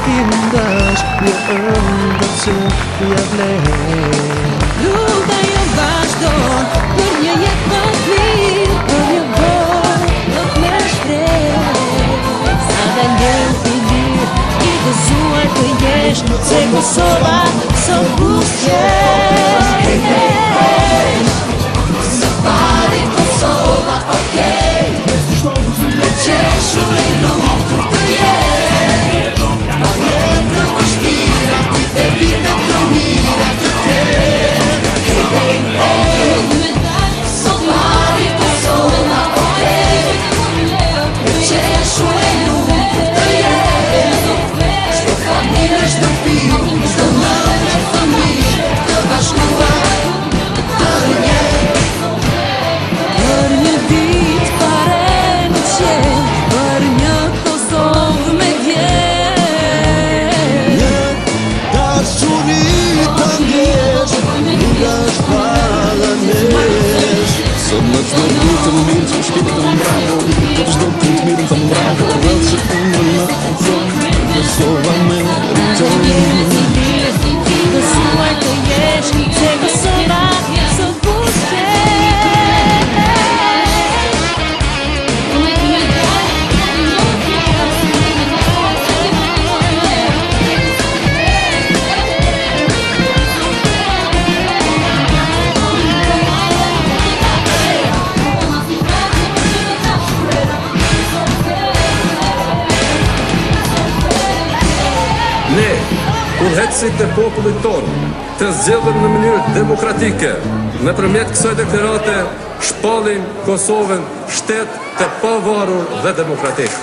tim dash, një ëndër që ja vlen. Luka jo vazhdon për një jetë më mirë, për një botë plot me shpresë. Sa dalën ti mirë, i gëzuar të jesh, se Kosova sot buzëqesh. Hey, hey, hey, së pari Kosova, okej, të qeshur e lumtur të jesh, pa jetë të vështira, e vite të mira të kesh. Hey, hey, hey, së pari Kosova, okej, të qeshur e lumtur të jesh, çdo familje, çdo fill, çdo mëdha familje të bashkuar të jesh. Për një ditë fare në qelë, për një Kosovë me vjen. Një dashuri të ndjesh, nuk është para nesh. Sot në çdo ditë të mirë që shkip të mbravo, për çdo punë të mirë të mbravo, rrëllë që unë në zëmë, Kosova me rritojnë. Gëzuar të jesh, se Kosova sot buzëqesh. Ne, udhëheqësit e popullit tonë, të zgjedhur në mënyrë demokratike, nëpërmjet kësaj deklarate shpallim Kosovën shtet të pavarur dhe demokratik.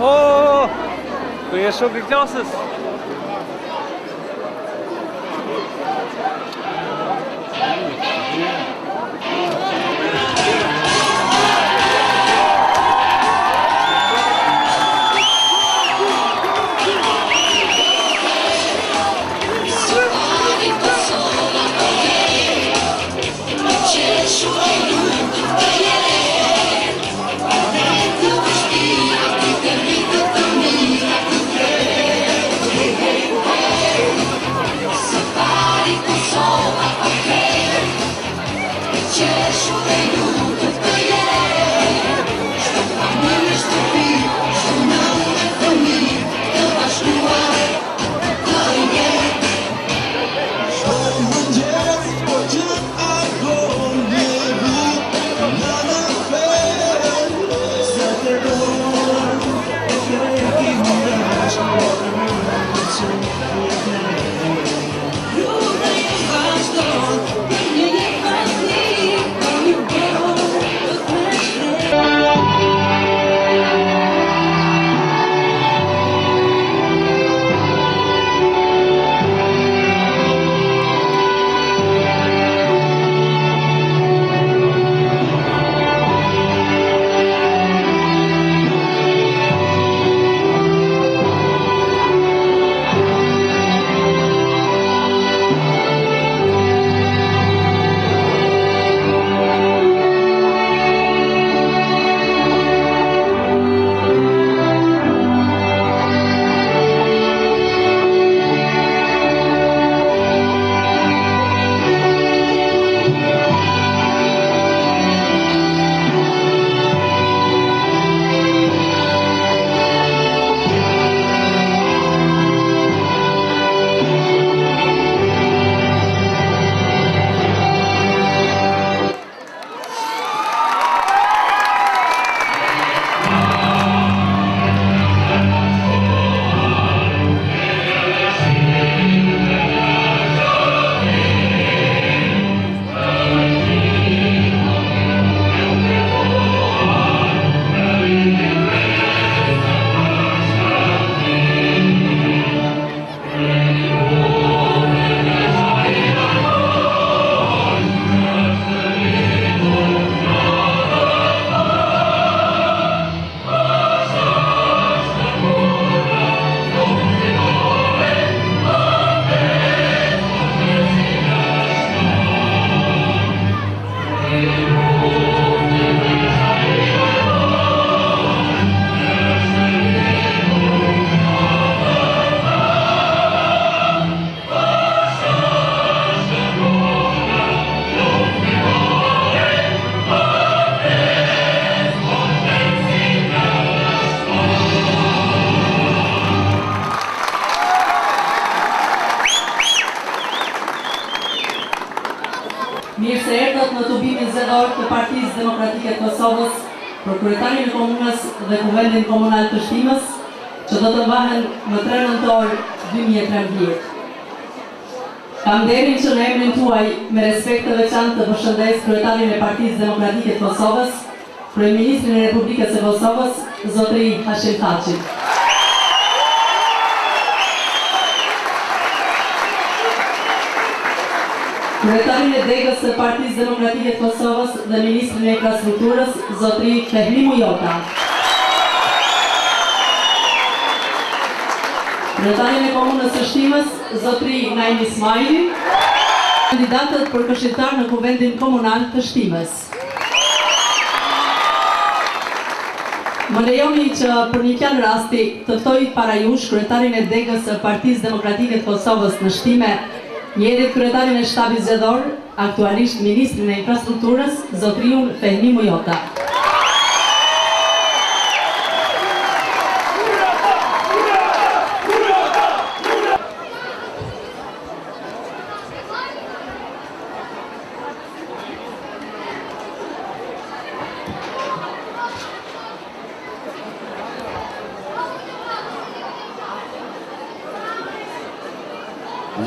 Oho, tu je shok I klasës. Demokratike të Kosovës, për kryetarin e komunës dhe kuvendin komunal të Shtimës, që do të mbahen më 3 nëntor 2013. Kam nderin që në emrin tuaj me respekt të veçantë të përshëndes kryetarin e Partisë Demokratike të Kosovës, Kryeministrin e Republikës së Kosovës, zotëri Hashim Thaçi. Kryetarin e degës së Partisë Demokratike të Kosovës dhe Ministrin e Infrastrukturës, zotëri Fehmi Mujota. Kryetarin e Komunës së Shtimës, zotëri Naim Ismaili. Kandidatët për këshilltar në Kuvendin Komunal të Shtimës. Më lejoni që për një fjalë rasti të ftoj para jush kryetarin e degës së Partisë Demokratike të Kosovës në Shtime, njerit kryetarin e shtabit zgjedhor, aktualisht Ministrin e Infrastrukturës, zotriun Fehmi Mujota.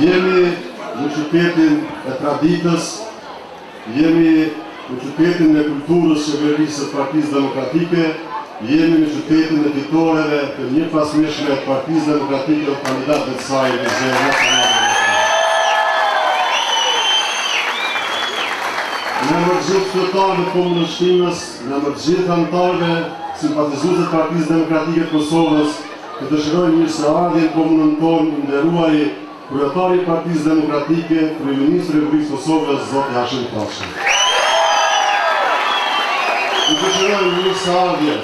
Jemi në qytetin e traditës, jemi në qytetin e kulturës qeverisë së Partisë Demokratike, jemi në qytetin e fitoreve të një pasmeshme të Partisë Demokratike dhe kandidatëve të saj në zgjedhjet. Në emër të gjithë qytetarëve të Komunës së Shtimës, në emër të gjithë anëtarëve simpatizuesve të Partisë Demokratike të Kosovës, të dëshirojmë mirëseardhjen në komunën tonë, i nderuari kryetari i Partisë Demokratike, Kryeministri i Republikës së Kosovës, zoti Hashim Thaçi. Ju dëshirojmë mirëseardhje,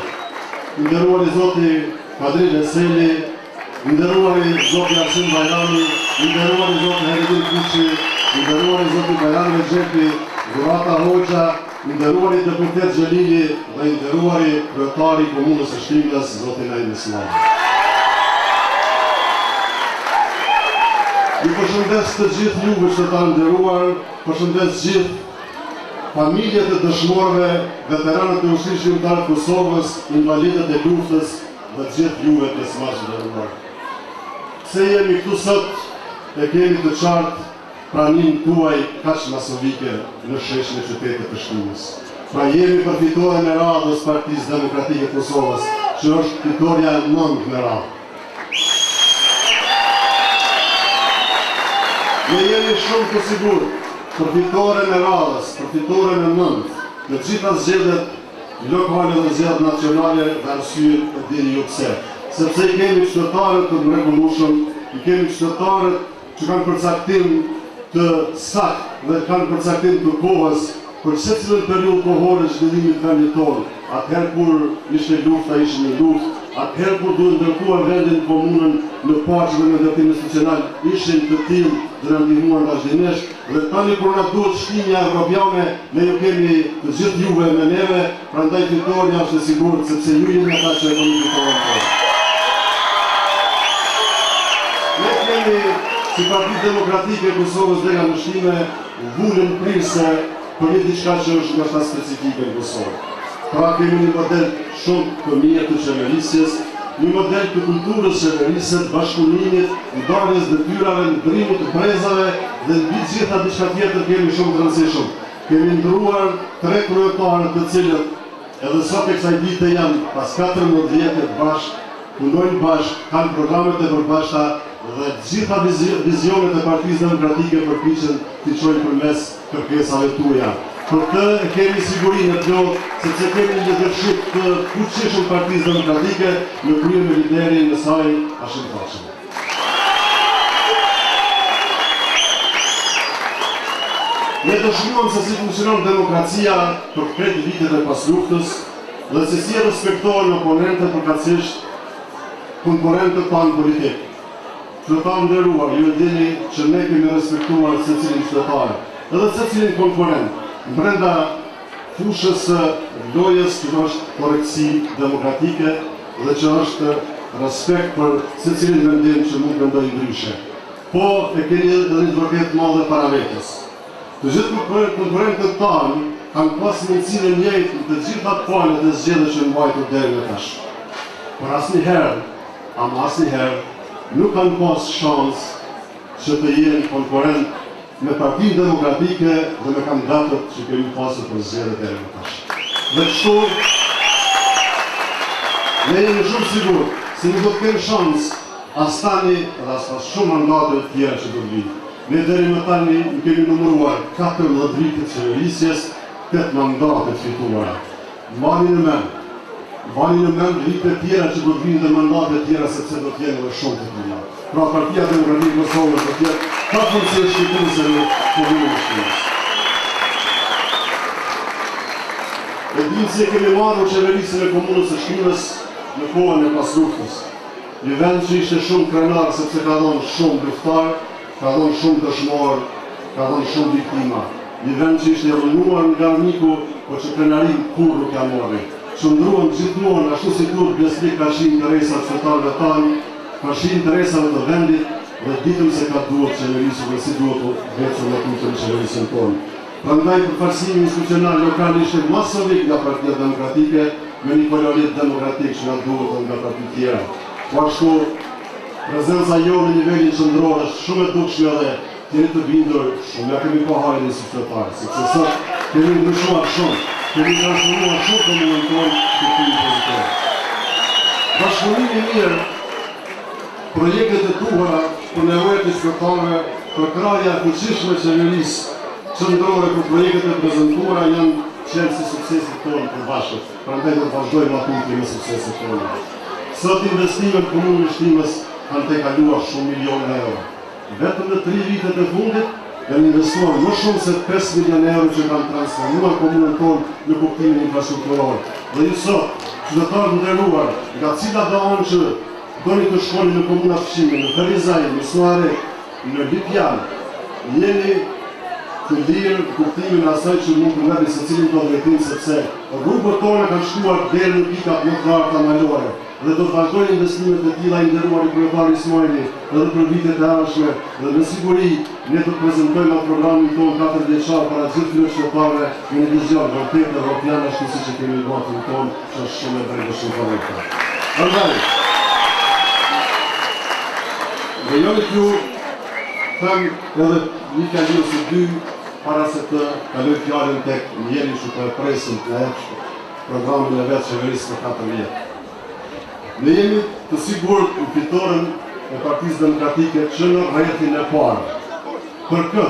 i nderuari zoti Kadri Veseli, i nderuari zoti Arsim Bajrami, i nderuari zoti Heridin Kuçi, i nderuari zoti Bajram Rexhepi, Dhurata Hoxha, i nderuari deputet Xhelili dhe i nderuari kryetari i Komunës së Shtimës, zoti Naim Ismaili. Ju përshëndes të gjithë juve qytetarë nderuar, përshëndes gjithë familjet e dëshmorëve, veteranët e ushtrisë shqiptare të Kosovës, invalidët e luftës dhe gjithë juve pjesëmarrësit të nderuar. Se jemi këtu sot, e kemi të qartë praninë tuaj kaq masovike në sheshin e qytetit të Shtimës. Pra jemi për fitoren e radhës Partisë Demokratike të Kosovës, që është fitoria 9 me radhë. Ne jemi shumë të sigurt për fitoren e radhës, për fitoren e 9, në gjitha zgjedhjet lokale dhe zgjedhjet nacionale dhe arsye e dini ju pse. Sepse i kemi qytetarët të mrekullueshëm, i kemi qytetarët që kanë përcaktim të saktë dhe kanë përcaktim të kohës për secilën periudhë kohore zhvillimit të vendit tonë. Atëherë kur ishte lufta, ishte një luftë. Atëherë kur duhet ndërtuar vendin komunën në paqe dhe në ndërtim institucional, ishin të tillë dhe na ndihmuan vazhdimisht. Dhe tani kur na duhet shtimja evropiane, ne ju kemi të gjithë juve me neve, prandaj fitoria është e sigurt sepse ju jeni ata që e keni fitoren tonë. Ne kemi si Parti Demokratike e Kosovës dhe nga Shtime vullën prirëse për një diçka që është ndoshta specifike në Kosovë. Pra kemi një model shumë të mirë të qeverisjes, një model të kulturës qeverisë, bashkëpunimit, ndarjes detyrave, ndrimit të brezave dhe mbi gjitha diçka tjetër kemi shumë të rëndësishëm. Kemi ndruar 3 kryetarë të cilët edhe sot e kësaj dite janë pas 14 vjetë bashkë, punojnë bashkë, kanë programet e përbashkëta dhe gjitha vizionet e Partisë Demokratike përpiqen t'i çojnë përmes kërkesave tuaja. Për të e kemi sigurinë e plotë, sepse kemi një leadership të fuqishëm Partisë Demokratike në krye me liderin e saj Hashim Thaçi. Ne dëshmojmë se si funksionon demokracia për këtë vitet e pas luftës dhe se si respektohen oponentët përkatësisht konkurrentët tanë politikë. Qytetarë nderuar, ju e dini që ne kemi respektuar secilin qytetar, edhe secilin konkurrent, brenda fushës së lojës që është korektësi demokratike dhe që është respekt për secilin vendim që mund të mendojë ndryshe. Po e keni edhe një vërtet madhe para vetes. Të gjithë konkurrentët tanë kanë pas mundësinë e njëjtë në të gjitha palët e zgjedhjeve që mbajtur deri më tash. Por asnjëherë nuk kanë pas shans që të jenë konkurrent me Partinë Demokratike dhe me kandidatët që kemi pasur për zgjedhjet deri më tash. Dhe kështu, ne jemi shumë sigur se nuk do të kemë shans as tani dhe as pas shumë mandate të tjera që do të vinë. Ne deri më tani nuk kemi numëruar 14 vite të qeverisjes, 8 mandate të fituara. Mbani në mend vite tjera që do të vinë dhe mandate tjera sepse do të jenë edhe shumë të tjera. Pra Partia Demokratike e Kosovës do të jetë 4% shqiptuse në komunën e Shqipërisë. E dimë se kemi marrë qeverisjen e komunës së Shqipërisë në kohën e pas luftës. Një vend që ishte shumë krenar sepse ka dhënë shumë luftar, ka dhënë shumë dëshmor, ka dhënë shumë viktima. Një vend që ishte rënuar nga armiku, por që krenarin kur nuk ja mori. Që ndruan gjithmonë ashtu si kur Besnik ka shi interesat qytetarëve tanë, ka shi interesave të vendit dhe ditëm se ka duhet qeverisur dhe si duhet të veçur në kultën qeverisën tonë. Prandaj përfaqësimi institucional lokal ishte masovik nga Partia Demokratike me një kolorit demokratik që nga duhet nga partit tjera. Po ashtu, prezenca jo në nivelin qendror është shumë e dukshme dhe jeni të bindur shumë, ja kemi pa hajrin si qytetarë, sepse sot kemi ndryshuar shumë, kemi transformuar shumë komunën tonë të këtij pozitiv. Bashkëpunimi i mirë, projektet e tuara për nevojat e qytetarëve, për krahja e fuqishme e qeverisë qendrore për projektet e prezantuara janë qenë si suksesit tonë të bashkët. Prandaj do të vazhdojmë aty me sukseset tona. Sot investimet komunën e Shtimës kanë tejkaluar shumë milionë euro. Vetëm në 3 vitet e fundit janë investuar më shumë se 5 milionë euro që kanë transformuar komunën tonë në kuptimin infrastrukturor. Dhe ju sot, qytetarë nderuar, nga cila do anë që doni të shkoni në komunat fqime, në Ferizaj, në Suarek, në Lipjan, jeni të lirë kuptimin asaj që mund të merrni secilin do drejtim sepse rrugët tona kanë shkuar deri në pikat më të larta malore. Dhe do të vazhdojnë investimet e tilla i nderuar i kryetari Ismaili edhe për vitet e ardhshme dhe me siguri ne do të prezantojmë atë programin tonë 4 vjeçar para gjithë qytetarëve në një vizionë vërtet evropian ashtu siç e kemi gatuar tonë, që është shumë e drejtë dhe shumë korrekte. Prandaj, dhe jo këtu them edhe një fjalë ose dy para se të kaloj fjalën tek njëri që të presim të programin e vetë qeverisë për 4 vjet. Ne jemi të sigurt në fitoren e Partisë Demokratike që në rrethin e parë. Për këtë,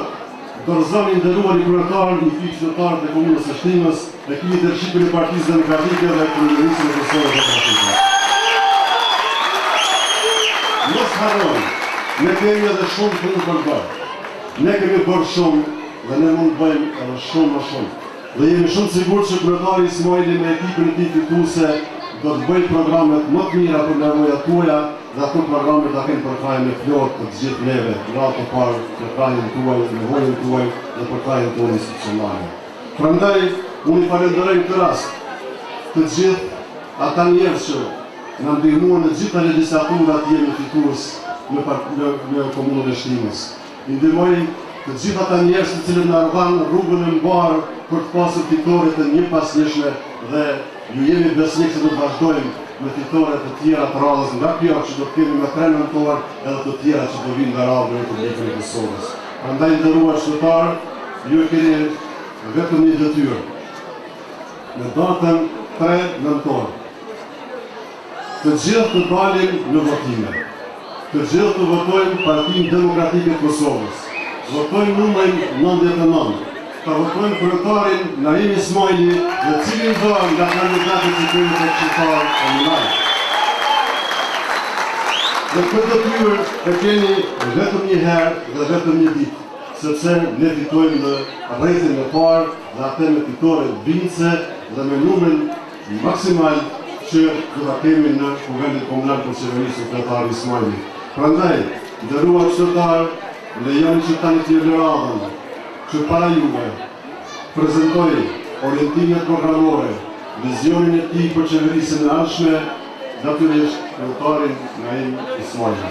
dorëzoni nderuar i kryetarë i qytetarët e komunës së Shtimës, e lidershipin e Partisë Demokratike dhe kryeministrit e Kosovës Demokratike. Mos harroni, ne kemi edhe shumë punë për bërë. Ne kemi bërë shumë dhe ne mund të bëjmë edhe shumë më shumë. Dhe jemi shumë sigurt që kryetari Ismaili me ekipin e tij fituese do të bëjë programet më të mira për nevojat tuaja dhe ato programet da kenë përkrajën e flot të gjithë neve, nga të parë përkrajën tuaj, nevojën tuaj dhe përkrajën tonë institucionale. Prandaj, unë i falenderoj këtë rast të gjithë ata njerëz që na ndihmuan në gjitha legislaturat jemi fitues në komunën e Shtimës. I ndihmoj të gjithë ata njerëz të cilët na ardhan rrugën e mbarë për të pasur fitore të njëpasnjëshme dhe ju jemi besnik se do të vazhdojmë me fitore të tjera të radhës nga kjo që do të kemi me 3 nëntor edhe të tjera që do vinë nga radhë në Republikën e Kosovës. Prandaj nderuar qytetarë, ju e keni vetëm një detyrë. Në datën 3 nëntor, të gjithë të dalim në votime. Të gjithë të votojmë Partinë Demokratike të Kosovës. Votojmë numrin 99. Ta votojmë kryetarin Narim Ismaili dhe cilin do nga kandidatët që kemi të qytetarë komunal. Dhe këtë detyrë e keni vetëm një herë dhe vetëm një ditë, sepse ne fitojmë në rrethin e parë dhe atë me fitore bindse dhe me numrin maksimal që do ta kemi në Kuvendin Komunal për qeverisë kryetari Ismaili. Prandaj, nderuar qytetarë, lejoni që tani të jeni radhën që para juve prezentoj orientimet programore, vizionin e tij për qeverisën e ardhshme, natyrisht kryetarin Narim Ismaili.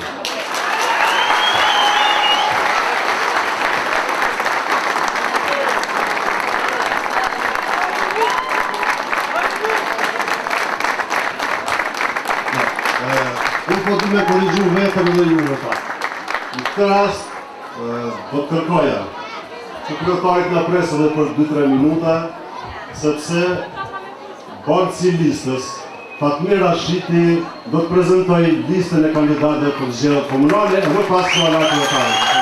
Unë po të me korrigju vetëm edhe ju në fakt. Në këtë rast, do të kërkoja që kryetarit na presë edhe për 2-3 minuta, sepse bardhësi listës Fatmir Rashiti do të prezentoj listën e kandidatëve për zgjedhjet komunale dhe më pas sualat kryetarit.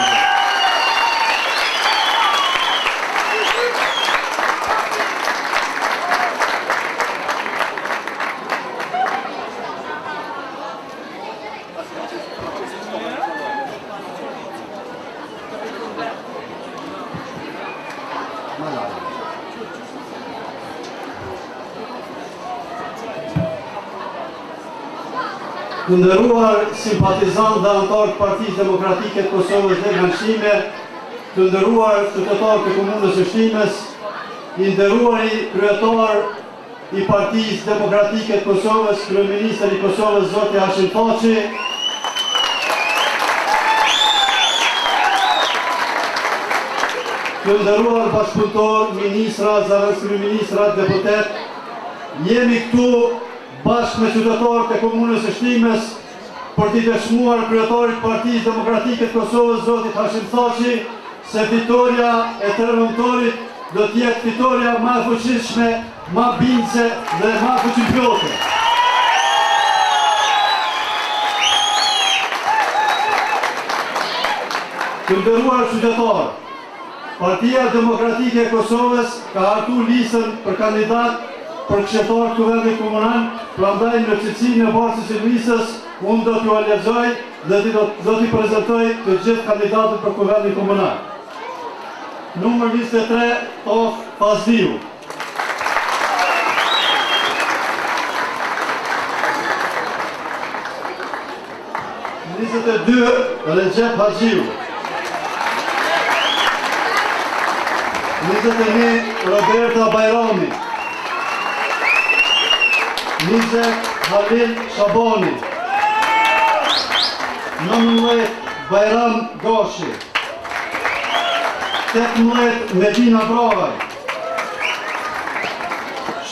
Të nderuar simpatizant dhe anëtar të Partisë Demokratike të Kosovës dhe Shtime, të nderuar qytetarë të Komunës së Shtimes, i nderuari kryetar i Partisë Demokratike të Kosovës, kryeministri i Kosovës zoti Hashim Thaçi, të nderuar bashkëpunëtor, ministra, zëvendëskryeministra, deputet, jemi këtu bashkë me qytetarët e Komunës së Shtimes për t'i dëshmuar kryetarit Partisë Demokratike të Kosovës, zotit Hashim Thaçi, se fitoria e 3 nëntorit do t'jetë fitoria më e fuqishme, më bindëse dhe më fuqimplote. Të nderuar qytetarë, Partia Demokratike e Kosovës ka hartu listën për kandidat për këshilltar të vendit komunal, prandaj në cilësinë e bardhësisë së listës, unë do t'ju lexoj dhe do t'i prezantoj të gjithë kandidatët për kuvendin komunal. Numër 23, Tof Fazliu. Numër 22, Recep Haxhiu. 21, Roberta Bajrami. 20, Halil Shabani. 19, Bajram Gashi. 18, Medina Bravaj.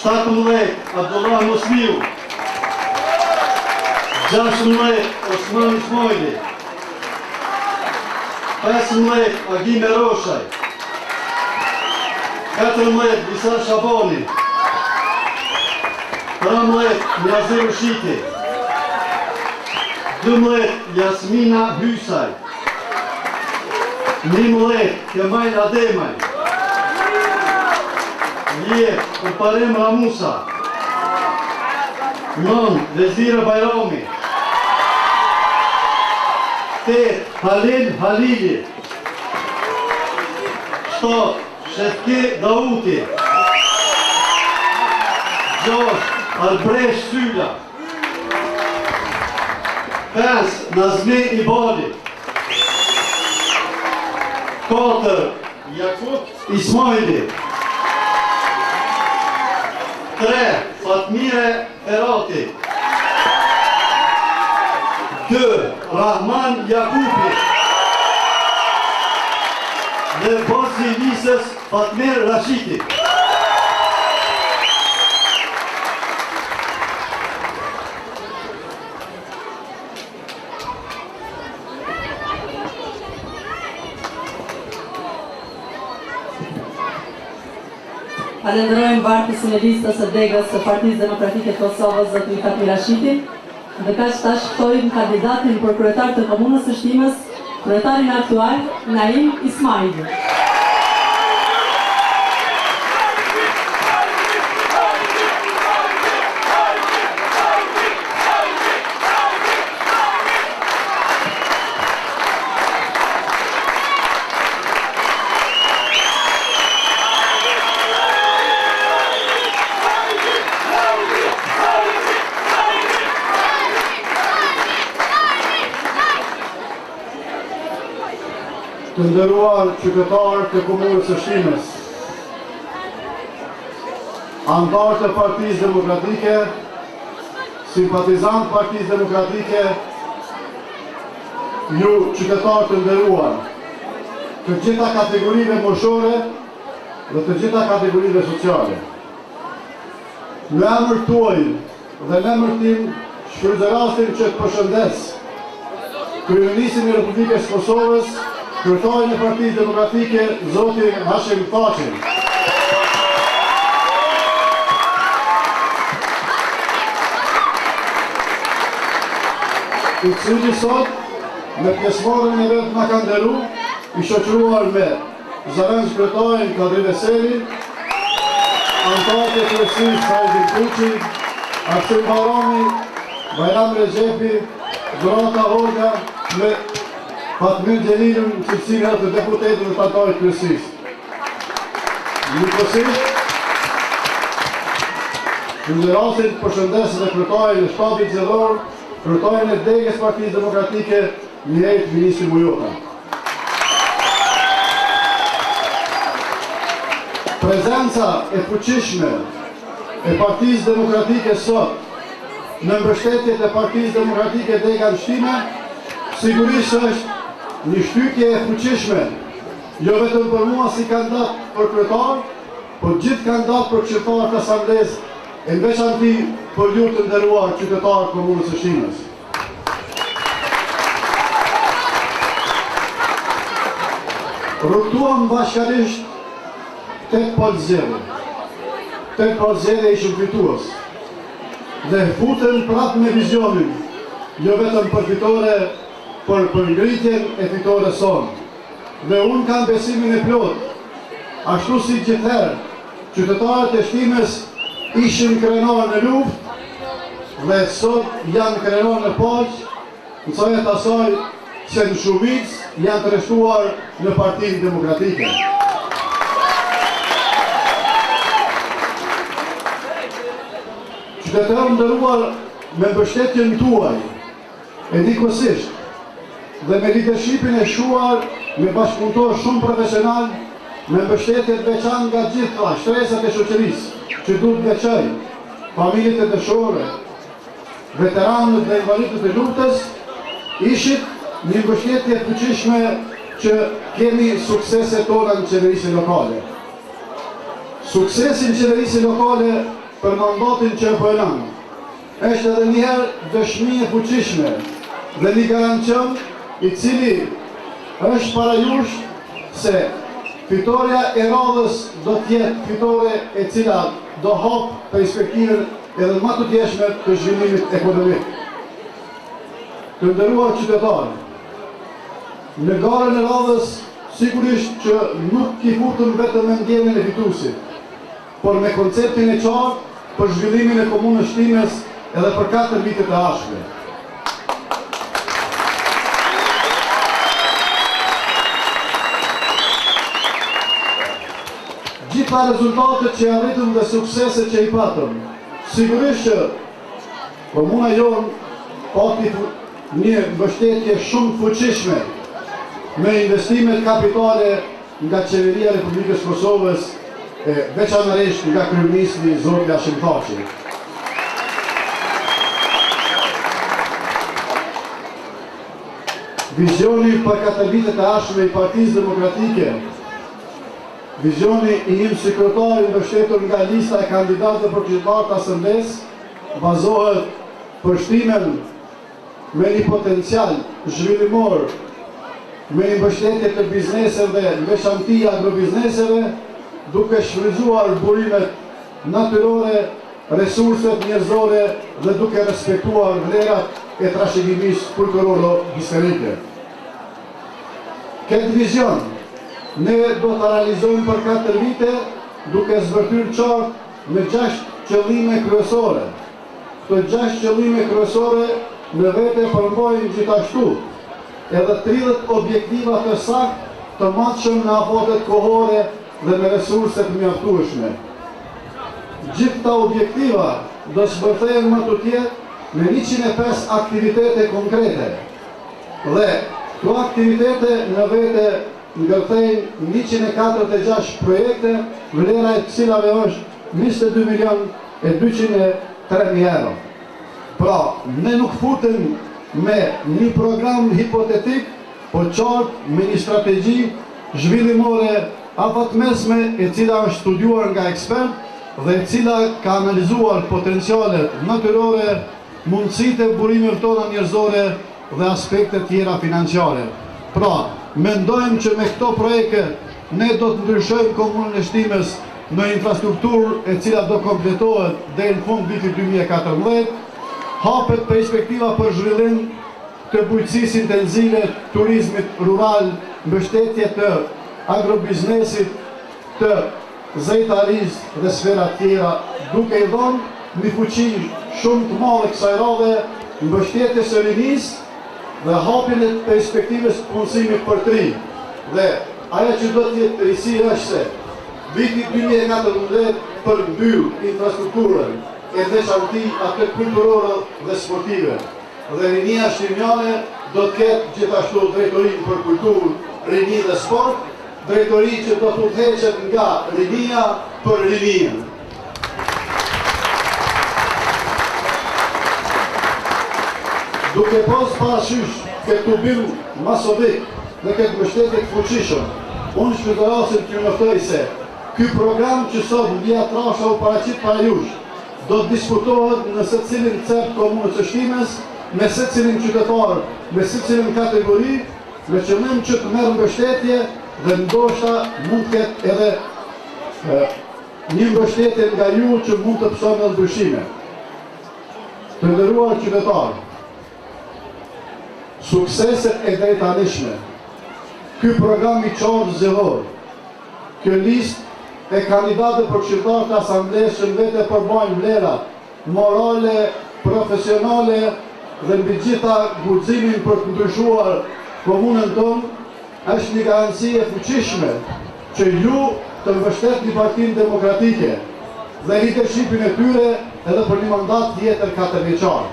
17, Abdullah Musliu. 16, Osman Ismaili. 15, Agime Roshaj. 14, Bisa Shabani. 13, Njazir Ushiti. 12, Jasmina Hysaj. 11, Kemal Ademaj. 10, Kuparem Ramusa. 9, Vezira Bajrami. 8, Halil Halili. 7, Shefki Dauti. 6, Albresh Sylla. 5, Nazmi Ibali. 4, Jakub Ismaili. 3, Fatmire Ferati. 2, Rahman Jakupi. Dhe bardhësi i listës Fatmir Rashiti. Falenderojmë bardhësin e listës së degës së Partisë Demokratike të Kosovës, zotin Fatmir Rashiti, dhe kaq tash ftojmë kandidatin për kryetar të Komunës së Shtimës, kryetarin aktual, Naim Ismaili. Të nderuar qytetarë të Komunës së Shtimës, anëtarë të Partisë Demokratike, simpatizantë Partisë Demokratike, ju qytetarë të nderuar, të gjitha kategorive moshore dhe të gjitha kategorive sociale. Në emër tuaj dhe në emër tim, Shfrytëzoj rastin që të përshëndes Kryeministrin e Republikës Kosovës, kryetarin e Partisë Demokratike, zoti Hashim Thaqin. I cili sot, me pjesëmarrjen e vet na ka nderu, i shoqëruar me zëvendës kryetarin Kadri Veseli, anëtarët e kryesisë Hajdi Kuçi, Arsim Barami, Bajram Rexhepi, Dorata Horga, me Fatmir Xhelilun, cilësinë të deputetëve të anëtarët kryesisë. Njëkohësisht, në rastin përshëndes dhe kryetarin e shtabit zgjedhor, kryetarin e degës Partisë Demokratike, Mihajt Ministri Mujota. Prezenca e fuqishme e Partisë Demokratike sot në mbështetjet e Partisë Demokratike Dega në Shtime, sigurisht është një shtytje e fuqishme, jo vetëm për mua si kandidat për kryetar, por gjithë kandidat për qytetarët e Asamblesë, e në veçanti për ju të nderuar qytetarët komunës së Shtimës. Rrugtuam bashkërisht 8 palë zgjedhje. 8 palë zgjedhje ishim fitues. Dhe futen prapë me vizionin, jo vetëm për fitore, por për ngritjen e fitores sonë. Dhe unë kam besimin e plot, ashtu si gjithherë, qytetarët e Shtimës ishin krenar në luftë, dhe sot janë krenar në paqë, në cojet asaj që në shumicë janë të reshtuar në Partinë Demokratike. Qytetarë nderuar, me mbështetjen tuaj, e dikosisht, dhe me leadershipin e shuar, me bashkëpunëtor shumë profesional, me mbështetjet veçan nga gjitha shtresat e shoqërisë, që duhet veçoj, familjet e dëshore, veteranët dhe invalidët e luftës, ishit një mbështetje fuqishme që kemi suksese tona në qeverisë lokale. Suksesin qeverisë lokale për mandatin që e bëjnë, është edhe njëherë dëshmi e fuqishme dhe një garancion i cili është para jush se fitoria e radhës do t'jetë fitore e cila do hapë perspektivën edhe më të tjeshme të zhvillimit ekonomik. Të nderuar qytetarë, në garën e radhës sigurisht që nuk i futëm vetëm me ndjenjën e fituesit, por me konceptin e qartë për zhvillimin e komunës Shtimës edhe për 4 vitet e ardhshme. Gjitha rezultatet që arritëm dhe sukseset që i patëm, sigurisht që komuna jonë pati një mbështetje shumë fuqishme me investimet kapitale nga qeveria e Republikës Kosovës, veçanërisht nga kryeministri zoti Hashim Thaçi. Vizioni për 4 vitet e ardhshme i Partisë Demokratike, vizioni i një sekretari mbështetur nga lista e kandidatëve për qytetarët e Asamblesë, bazohet për shtimen me një potencial zhvillimor, me një mbështetje të bizneseve dhe veçanti agrobizneseve, duke shfrytzuar burimet natyrore, resurset njerëzore dhe duke respektuar vlerat e trashëgimisë kulturoro-historike. Këtë vizion ne do të realizojmë për 4 vite duke zbërthyer qartë me 6 qëllime kryesore. Këto 6 qëllime kryesore në vete përmbajnë gjithashtu edhe 30 objektiva të saktë të matshëm në afatet kohore dhe me resurset mjaftueshme. Gjithë këta objektiva do zbërthehen më të tjerë me 105 aktivitete konkrete. Dhe këto aktivitete në vete ngërthejnë 146 projekte, vlera e cilave është 22.203.000 euro. Pra, ne nuk futem me një program hipotetik, por qartë me një strategji zhvillimore afatmesme e cila është studiuar nga ekspert dhe e cila ka analizuar potencialet natyrore, mundësitë e burimeve tona njerëzore dhe aspekte tjera financiare. Pra, mendojmë që me këto projekte ne do të ndryshojmë komunën e Shtimës në infrastrukturë e cila do kompletohet deri në fund vitit 2014, hapet perspektiva për zhvillim të bujqësisë intenzive, turizmit rural, mbështetje të agrobiznesit, të zejtarisë dhe sfera tjera, duke i dhënë një fuqi shumë të madhe kësaj radhe, mbështetjes së rinisë dhe hapjen e perspektivës punësimit për tri. Dhe ajo që do të jetë risi është se viti 2014 përmbyll infrastrukturën e veçanti atë kulturore dhe sportive. Dhe rinia shqiptare do të ketë gjithashtu drejtorinë për kulturë, rini dhe sport, drejtori që do të udhëheqet nga rinia për rinin. Duke pas parasysh këtë ubim masovik dhe këtë mbështetje të fuqishëm, unë shpëtorasim që njoftoj se ky program që sot via trasha u paraqit para jush, do të diskutohet në secilin cep komunës së Shtimës, me secilin qytetar, me secilin kategori, me qëllim që të merr mbështetje dhe ndoshta mund të ketë edhe një mbështetje nga ju që mund të pëson në ndryshime. Të nderuar qytetarë, sukseset e drejtanishme, ky program i qartë zellor, kjo listë e kandidatë për qytetarë të asamblesë që vetë përbajnë vlera morale, profesionale dhe mbi gjitha guximin për të ndryshuar komunën tonë, është një garanci e fuqishme që ju të mbështetni Partinë Demokratike dhe leadershipin e tyre edhe për një mandat tjetër 4 vjeçar.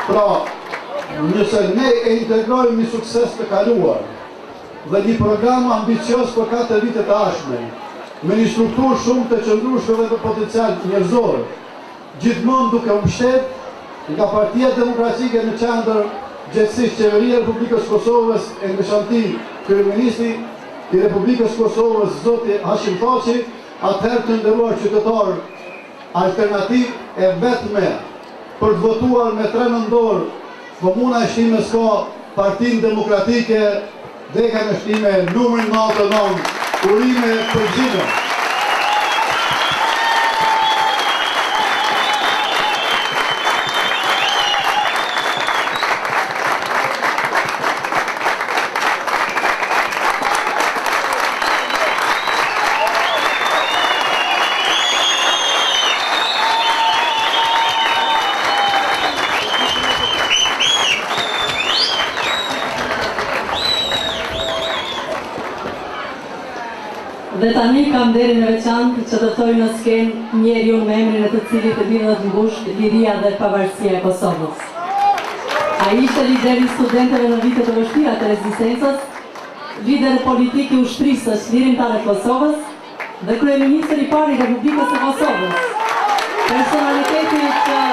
Pra, nëse ne e integrojmë një sukses të kaluar dhe një program ambicios për 4 vite të ardhshme, me një strukturë shumë të qëndrueshme dhe potencial njerëzor, gjithmonë duke u mbështet nga Partia Demokratike në qendër, gjithsesi Qeveria e Republikës Kosovës e veçanti kryeministri i Republikës Kosovës zoti Hashim Thaçi, atëherë të nderuar qytetarë, alternativë e vetme për të votuar me 3 nëndor, komuna e Shtimës ka Partinë Demokratike, deka në Shtime, numrin 99, urime përgjithshme. Dhe tani kam derin e veçantë që të thoj në skenë njeriu me emrin e të cilit e lidhet ngushtë liria dhe pavarësia e Kosovës. Ai ishte lideri i studentëve në vitet e vështira të rezistencës, lider politik i ushtrisë lirimtare të Kosovës dhe kryeministër i parë i Republikës së Kosovës. Personaliteti që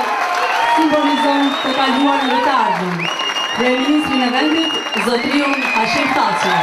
simbolizon të kaluarën dhe të ardhmen. Kryeministrin e vendit, zotriun Hashim Thaçi.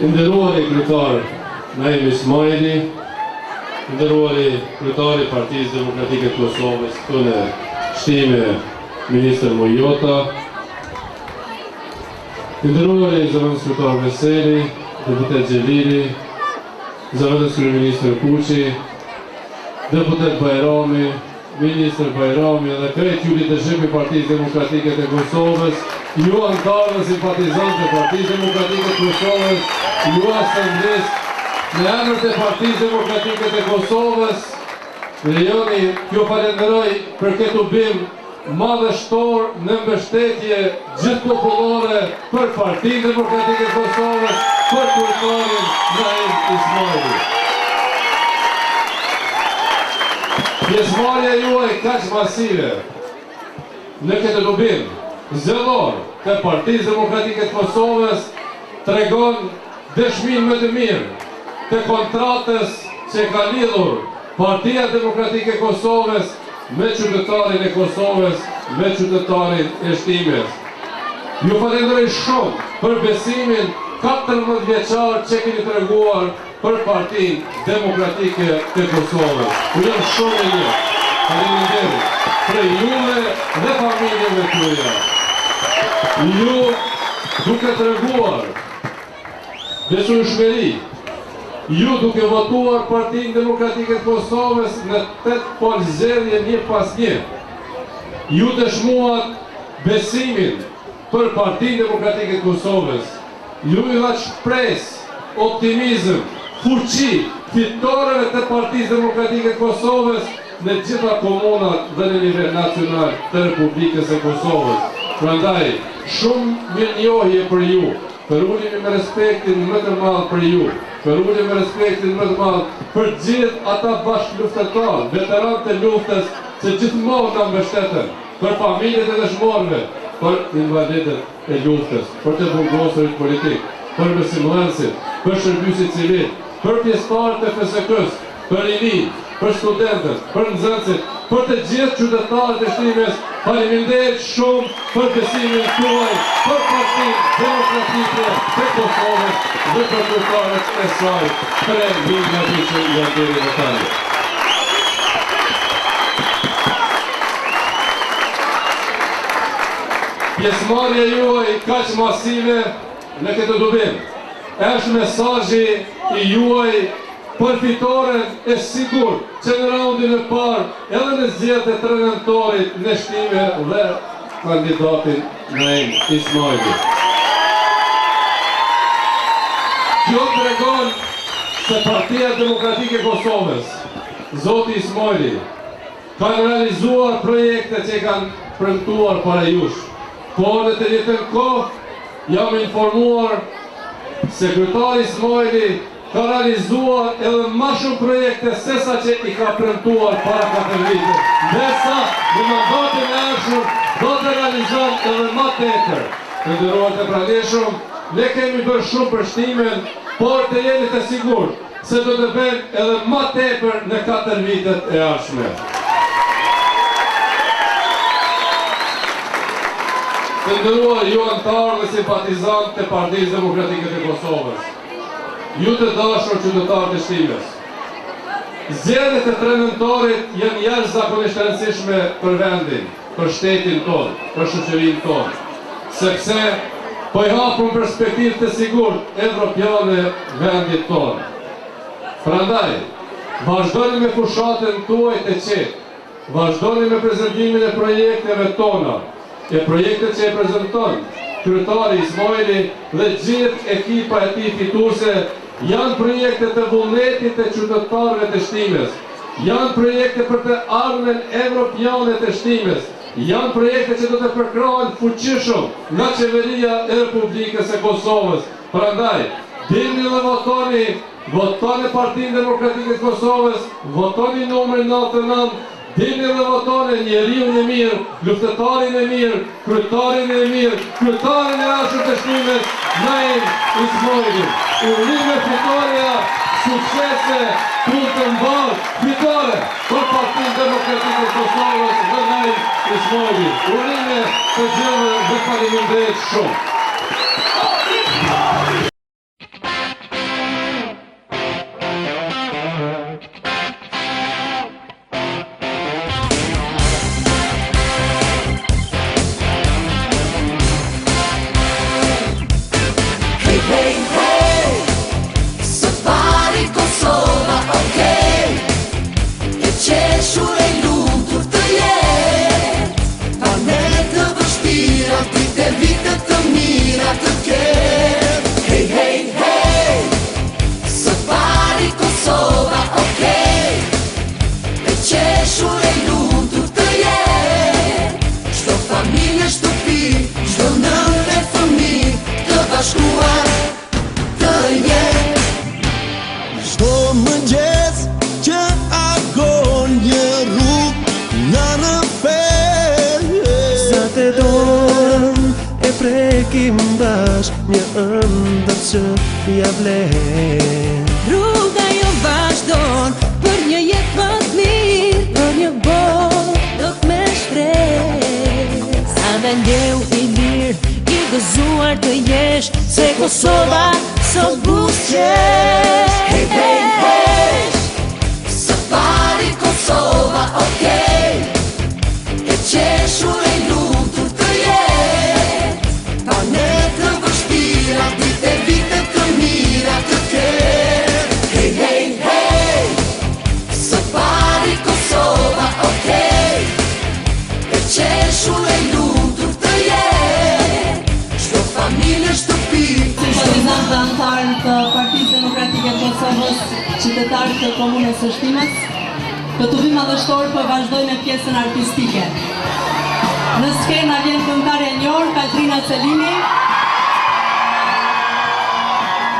Nderuari kryetar Naim Ismaili, nderuari kryetari i Partisë Demokratike të Kosovës kënë Shtime, Ministër Mojota, nderuari zëvendës kryetar Veseli, deputet Xhelili, zëvendës kryeministër Kuçi, deputet Bajrami, Ministër Bajrami dhe krejt ju leadership i Partisë Demokratike të Kosovës, ju antarë dhe simpatizantë të Partisë Demokratike të Kosovës, ju asemblis, në emër të Partisë Demokratike të Kosovës, lejoni t'ju falenderoj për këtë ubim madhështor në mbështetje gjithë popullore për Partinë Demokratike të Kosovës, për kryetarën Naim Ismaili. Pjesëmarrja juaj kaq masive në këtë ubim zellor të Partisë Demokratike të Kosovës tregon dëshminë më të mirë të kontratës që ka lidhur Partia Demokratike e Kosovës me qytetarin e Kosovës, me qytetarin e Shtimes. Ju falenderoj shumë për besimin 14 vjeçar që keni treguar për Partinë Demokratike të Kosovës. U jam shumë i mirë. Faleminderit për juve dhe familjeve tuaja. Ju duke treguar besueshmëri, ju duke votuar Partinë Demokratike të Kosovës në 8 polzerje një pas një, ju dëshmuat besimin për Partinë Demokratike të Kosovës, ju i dha shpresë, optimizëm, fuqi fitoreve të Partisë Demokratike të Kosovës në gjitha komunat dhe në nivel nacional të Republikës e Kosovës. Prandaj, shumë mirënjohje për ju, përullim me respektin më të madh për ju, përullim me respektin më të madh për gjithë ata bashkëluftëtarë, veteranët e luftës që gjithmonë na mbështeten, për familjet e dëshmorëve, për invalidët e luftës, për të burgosurit politik, për besimdhënësit, për shërbysit civil, për pjesëtarët e FSK-s, për rinjt, për studentët, për nxënësit, për të gjithë qytetarët e Shtimes, faleminderit shumë për besimin tuaj, për Partinë Demokratike të Kosovës dhe për kryetarët e saj, për Vilma Biçi dhe Deri Natali. Pjesëmarrja juaj kaq masive në këtë dubim është mesazhi i juaj për fitoren e sigurt që në raundin e parë edhe në zgjedhjet e 3 nëntorit në Shtime dhe kandidatin Naim Ismaili. Kjo tregon se Partia Demokratike e Kosovës, Zoti Ismaili, kanë realizuar projekte që kanë premtuar para jush. Po në të njëjtën kohë jam informuar se kryetari Ismaili ka realizuar edhe ma shumë projekte sesa që i ka premtuar para 4 vite. Ndërsa në mandatin e ardhshëm do të realizojnë edhe ma tepër. Të nderuar të pranishëm, ne kemi bërë shumë për Shtimen, por të jeni të sigurt se do të bëjmë edhe ma tepër në 4 vitet e ardhshme. Të nderuar ju antarë dhe simpatizantë të Partisë Demokratike të Kosovës, ju të dashur qytetarë të Shtimes, zgjedhjet e 3 nëntorit janë jashtëzakonisht të rëndësishme për vendin, për shtetin tonë, për shoqërinë tonë, sepse po i hapun perspektivë të sigurt evropiane vendit tonë. Prandaj, vazhdoni me fushatën tuaj të qetë, vazhdoni me prezantimin e projekteve tona, e projektet që e prezenton kryetari Ismaili dhe gjithë ekipa e tij fituese janë projekte të vullnetit të qytetarëve të Shtimes, janë projekte për të ardhmen evropiane të Shtimes, janë projekte që do të përkrahen fuqishëm nga qeveria e Republikës e Kosovës. Prandaj, dilni dhe votoni Partinë Demokratike të Kosovës, votoni numrin 99, dilni dhe votoni njeriun e mirë, luftetarin e mirë, kryetarin e mirë, kryetarin e ardhshëm të Shtimes, Naim Ismaili. Urime fitoria, suksese, punë të mbarë, fitore për Partinë Demokratike të Kosovës dhe Naim Ismaili. Urime të gjithëve dhe faleminderit shumë. Vite mëngjes që agon një rrug nga në ferë. Sa të dorën e prekim bashk një ëndër që ja vlen. Rruga jo vazhdon për një jetë më të mirë, për një botë dot me shpresë. Sa me ndeu i lirë, i gëzuar të jesh, se Kosova sot buzëqesh. Hey, hey, hey, së pari Kosova, okej, e qeshur e lutur të jetë, pa ne të vështira, vite të mira të ketë. Hey, hey, hey, së pari Kosova, okej, e qeshur e lutur të jetë, çdo familje shtëpi. Simpatizant dhe antarë të Partisë Demokratike të Kosovës, qytetarë të komunës së Shtimës, këtu madhështor po vazhdoj me pjesën artistike. Në skena vjen këngëtarja e njohur Katrina Celini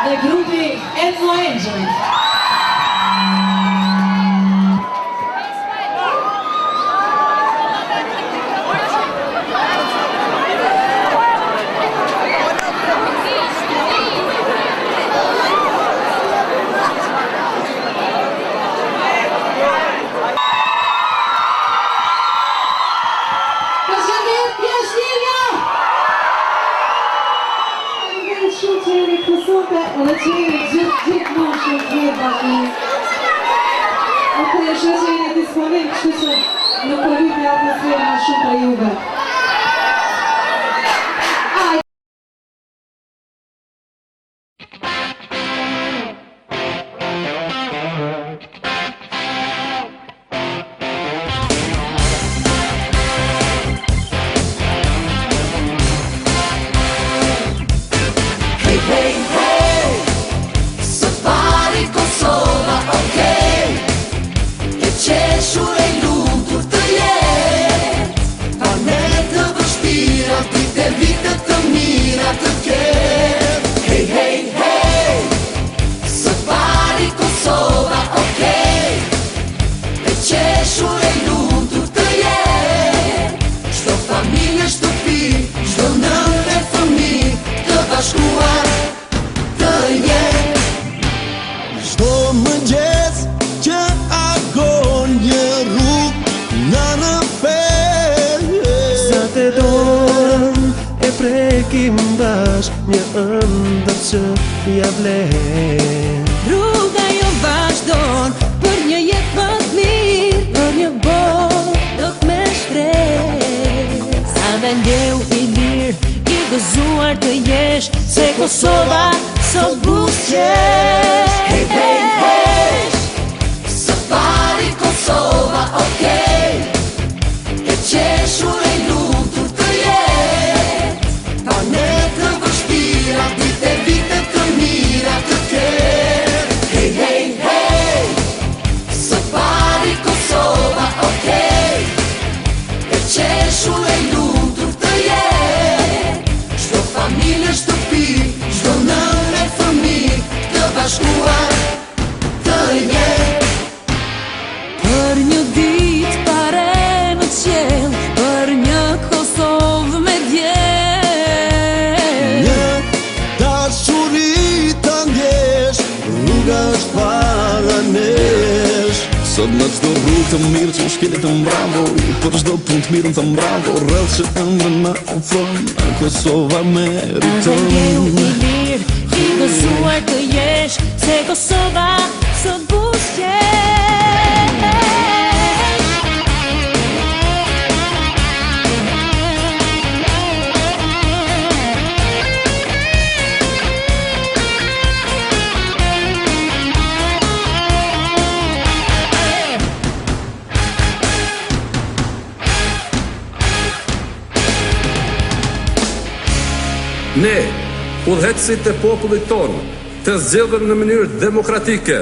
dhe grupi Ethno Angel. Edhe që jeni gjithë më shumë të gjithë bashkë. Oke, është që jeni disponent, kështu që në përrit e atmosferë më shumë për juve. Prekim bashk një ëndër që ja vlen. Rruga jo vazhdon për një jetë më të mirë, për një botë dot me shpresë. Sa me ndeu i lirë, i gëzuar të jesh, se Kosova sot buzëqesh. Hey, hey, hey, së pari Kosova, okej, e qeshur e lutur të jetë, pa ne të vështira, vite të mira të ketë. Hey, hey, hey, së pari Kosova, okej, e qeshur e lutur të jetë, çdo familje shtëpi, çdo nën me fëmijë të bashkuar të jetë. Për një ditë pare në qiell, për një Kosovë me djel. Një dashuri të ndjesh, rruga është para nesh. Sot në çdo rrugë të mirë që shkelet të mbravoj, për çdo punë të mirë të mbravo, rreth që ëndrën na ofron, Kosova meriton. Sa ndeu i lirë, i gëzuar të jesh, se Kosova sot buzëqesh. Ne, udhëheqësit e popullit tonë, të zgjedhur në mënyrë demokratike,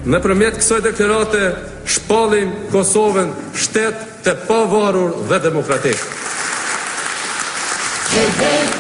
nëpërmjet kësaj deklarate shpallim Kosovën shtet të pavarur dhe demokratik. Hey, hey,